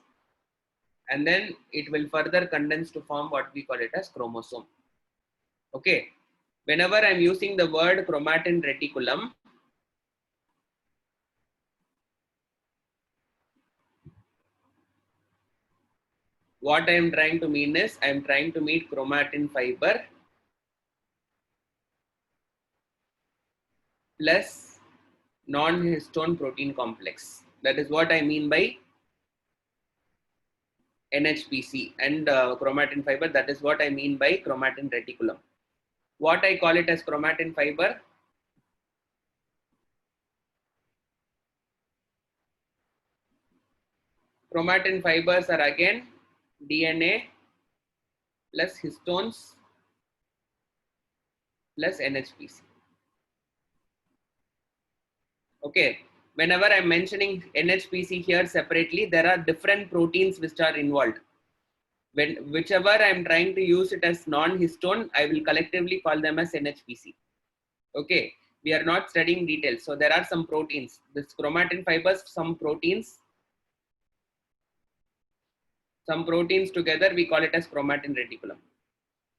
and then it will further condense to form what we call it as chromosome. Okay, whenever I'm using the word chromatin reticulum, what I am trying to mean is I am trying to mean chromatin fiber plus non-histone protein complex. That is what I mean by NHPC and chromatin fiber. That is what I mean by chromatin reticulum. What I call it as chromatin fiber, chromatin fibers are again DNA plus histones plus NHPC. Okay, whenever I'm mentioning NHPC here separately, there are different proteins which are involved. Whichever I'm trying to use it as non-histone, I will collectively call them as NHPC. Okay, we are not studying details. So there are some proteins. This chromatin fibers, some proteins together, we call it as chromatin reticulum.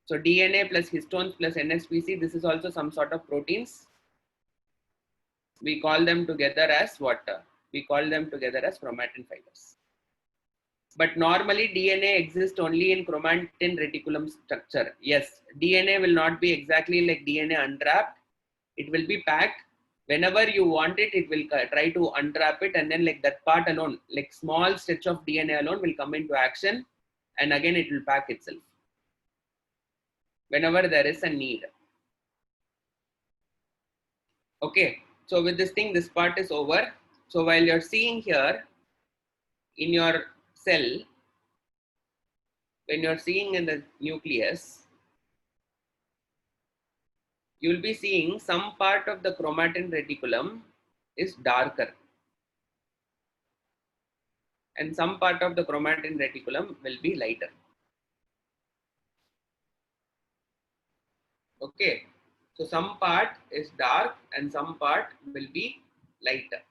So DNA plus histones plus NHPC, this is also some sort of proteins. We call them together as what? We call them together as chromatin fibers. But normally DNA exists only in chromatin reticulum structure. Yes, DNA will not be exactly like DNA unwrapped. It will be packed. Whenever you want it, it will try to unwrap it, and then like that part alone, like small stretch of DNA alone will come into action, and again it will pack itself whenever there is a need. Okay, so with this thing, this part is over. So while you're seeing here in your cell, when you're seeing in the nucleus, you'll be seeing some part of the chromatin reticulum is darker, and some part of the chromatin reticulum will be lighter. Okay, so some part is dark and some part will be lighter.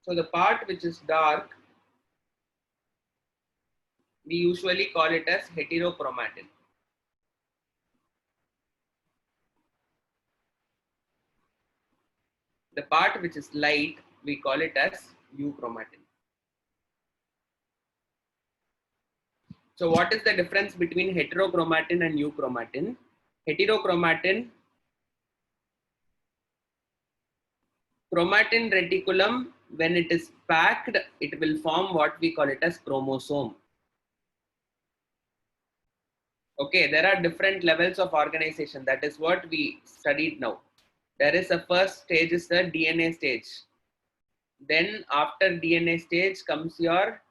So the part which is dark, we usually call it as heterochromatin. The part which is light, we call it as euchromatin. So what is the difference between heterochromatin and euchromatin? Heterochromatin, chromatin reticulum, when it is packed, it will form what we call it as chromosome. Okay, there are different levels of organization. That is what we studied now. There is a first stage is the DNA stage. Then after DNA stage comes your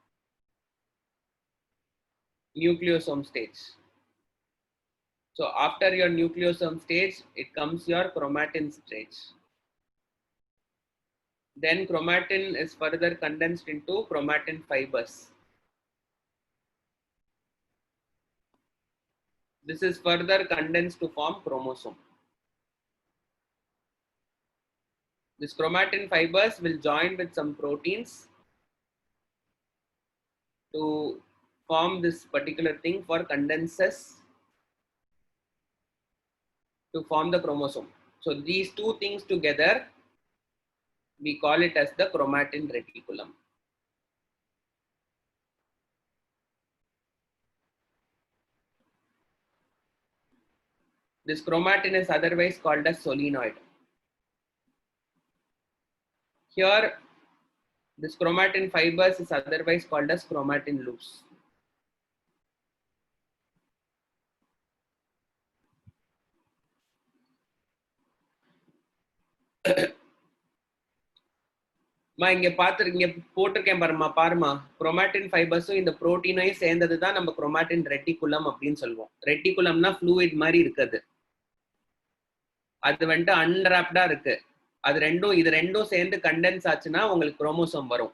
nucleosome stage. So after your nucleosome stage, it comes your chromatin stage. Then chromatin is further condensed into chromatin fibers. This is further condensed to form chromosome. This chromatin fibers will join with some proteins to form this particular thing for condenses to form the chromosome. So these two things together, we call it as the chromatin reticulum. This chromatin is otherwise called as solenoid. Here, this chromatin fibers is otherwise called as chromatin loops. இங்க போட்டிருக்கேன் பாருமா chromatin fibers இந்த புரோட்டீனையும் சேர்ந்தது தான் நம்ம chromatin reticulum அப்படின்னு சொல்லுவோம். ரெட்டிகுலம்னா fluid மாதிரி இருக்குது. அது வந்துட்டு அன்ராப்டா இருக்கு. இது ரெண்டும் சேர்ந்து கண்டென்ஸ் ஆச்சுன்னா உங்களுக்கு குரோமோசோம் வரும்.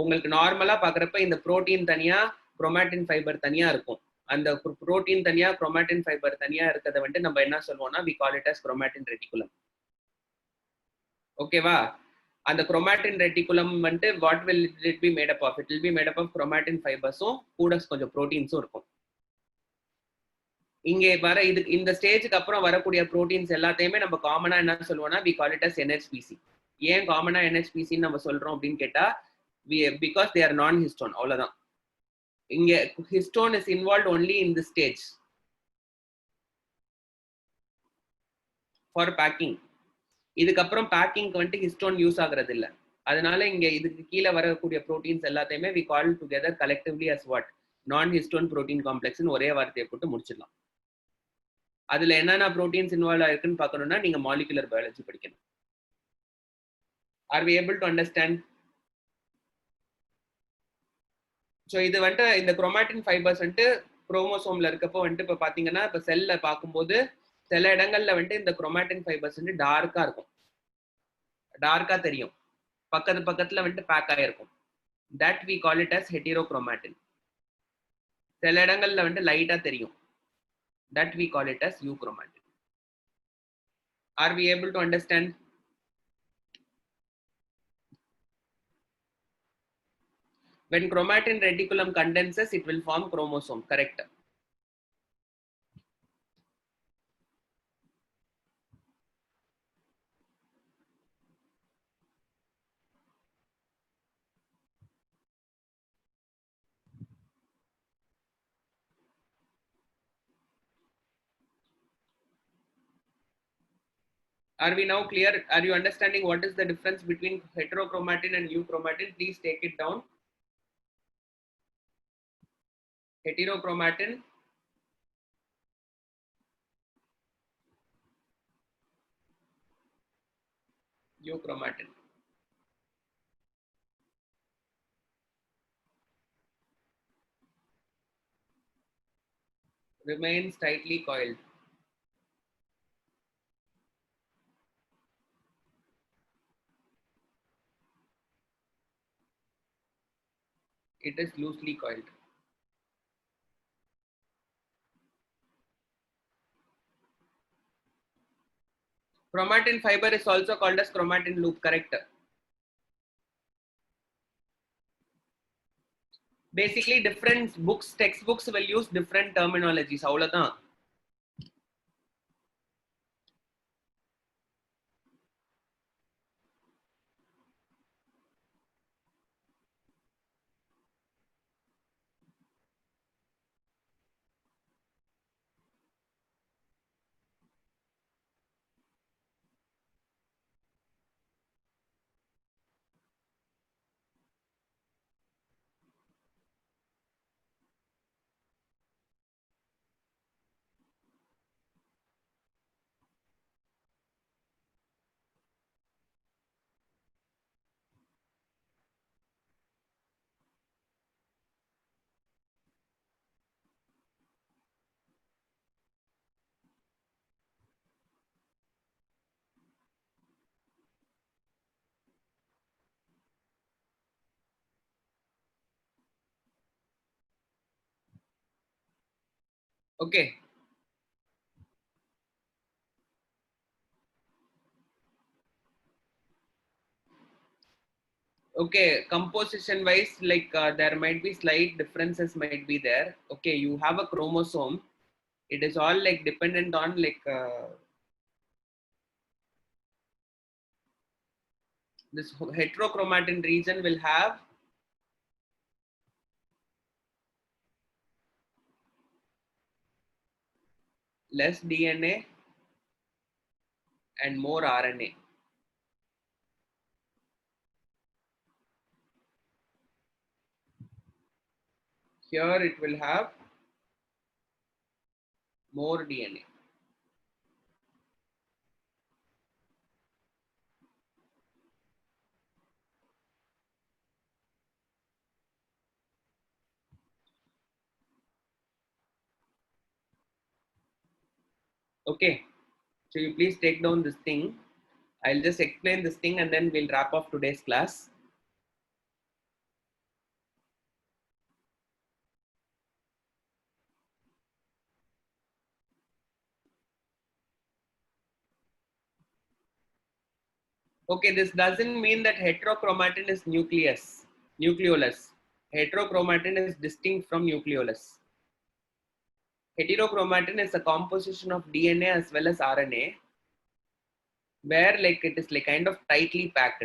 உங்களுக்கு நார்மலா பாக்குறப்ப இந்த புரோட்டீன் தனியா chromatin fiber தனியா இருக்கும். அந்த புரோட்டீன் தனியா chromatin fiber தனியா இருக்கிறத வந்துட்டு நம்ம என்ன சொல்லுவோம்னா we call it as chromatin reticulum. ஓகேவா? அந்த chromatin reticulum வந்துட்டு what will it be made up of? It will be made up of chromatin fibers-உம் கூட கொஞ்சம் proteins-உம் இருக்கும். இங்கே வர இந்த ஸ்டேஜுக்கு அப்புறம் வரக்கூடிய புரோட்டீன்ஸ் எல்லாத்தையுமே நம்ம காமனா என்ன சொல்லுவோம்னா we call it as NHPC. ஏன் காமனா NHPC நம்ம சொல்றோம் அப்படின்னு கேட்டா because they are non-histone. அவ்வளவுதான். இங்க histone is involved only in this stage for packing. இதுக்கப்புறம் பேக்கிங்க்கு வந்துட்டு ஹிஸ்டோன் யூஸ் ஆகுறது இல்லை. அதனால இங்க இதுக்கு கீழே வரக்கூடிய ப்ரோட்டீன்ஸ் எல்லாத்தையுமே we call together collectively as what? Non-histone protein complex ன்னு ஒரே வார்த்தையை போட்டு முடிச்சிடலாம். அதுல என்னென்ன ப்ரோட்டீன்ஸ் இன்வால்வ் ஆயிருக்குன்னு பார்க்கணும்னா நீங்க மாலிகுலர் பயாலஜி படிக்கணும். Are we able to understand? So இது வந்துட்டு இந்த chromatin fibers வந்துட்டு குரோமோசோம்ல இருக்கப்போ வந்துட்டு இப்போ பாத்தீங்கன்னா இப்போ செல்ல பார்க்கும்போது சில இடங்கள்ல வந்துட்டு இந்த chromatin fibers வந்து டார்க்கா இருக்கும், டார்க்கா தெரியும், பக்கத்துல வந்துட்டு பேக் ஆயிருக்கும். That we call it as heterochromatin. சில இடங்கள்ல வந்துட்டு லைட்டா தெரியும், that we call it as euchromatin. Are we able to understand? When chromatin reticulum condenses, it will form chromosome, correct? Are we now clear? Are you understanding what is the difference between heterochromatin and euchromatin? Please take it down. Heterochromatin, euchromatin. Remains tightly coiled. It is loosely coiled. Chromatin fiber is also called as chromatin loop, correct? Basically, different books, textbooks will use different terminologies. Avladhan. Okay. Okay, composition wise, like there might be slight differences might be there. Okay, you have a chromosome. It is all like dependent on like this heterochromatin region will have less DNA and more RNA. Here it will have more DNA. Okay, so you please take down this thing. I'll just explain this thing and then we'll wrap off today's class. Okay, this doesn't mean that heterochromatin is nucleolus. Heterochromatin is distinct from nucleolus. Heterochromatin is a composition of DNA as well as RNA, where like it is like kind of tightly packed.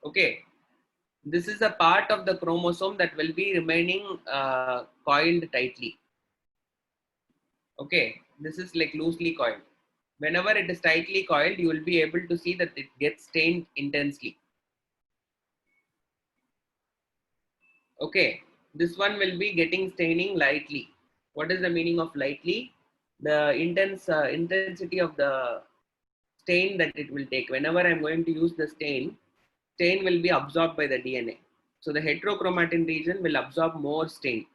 Okay, this is a part of the chromosome that will be remaining coiled tightly. Okay, this is like loosely coiled. Whenever it is tightly coiled, you will be able to see that it gets stained intensely. Okay, this one will be getting staining lightly. What is the meaning of lightly? The intensity of the stain that it will take. Whenever I'm going to use the stain will be absorbed by the DNA. So the heterochromatin region will absorb more stain.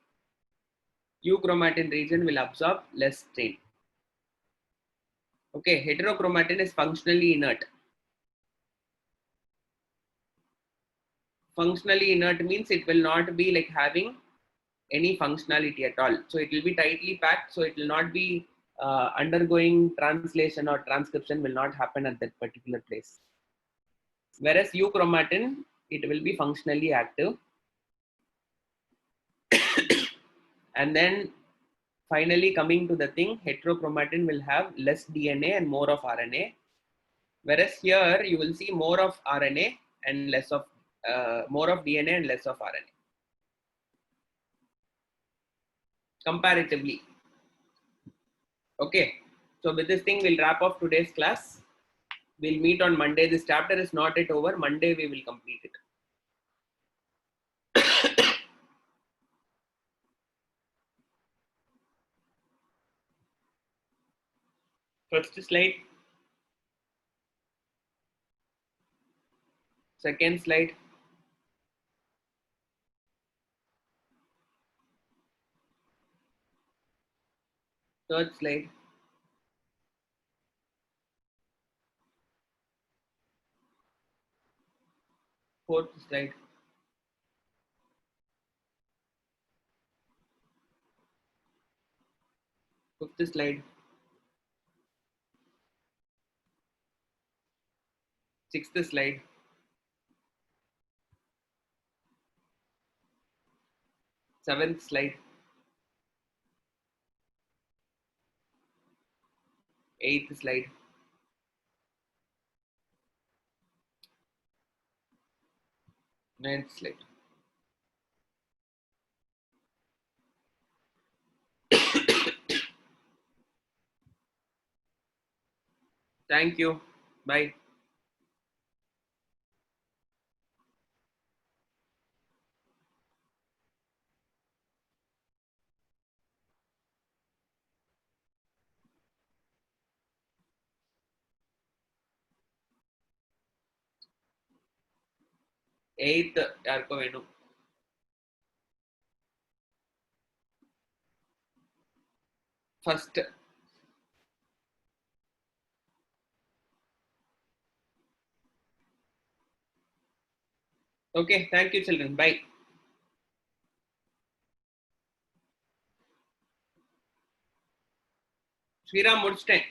Euchromatin region will absorb less stain. Okay, heterochromatin is functionally inert. Functionally inert means it will not be like having any functionality at all. So it will be tightly packed. So it will not be undergoing translation or transcription will not happen at that particular place. Whereas euchromatin, it will be functionally active. And then finally coming to the thing, heterochromatin will have less DNA and more of RNA. Whereas here you will see more of RNA and less of more of DNA and less of RNA. Comparatively. Okay, so with this thing, we'll wrap off today's class. We'll meet on Monday. This chapter is not yet over. Monday, we will complete it. First slide. Second slide. Third slide. Fourth slide. Fifth slide. Sixth slide. Seventh slide. Eighth slide. Ninth slide. Thank you. Bye. Eighth யாருக்கோ வேணும். First. Okay, thank you children. Bye. Sriram முடிச்சிட்டேன்.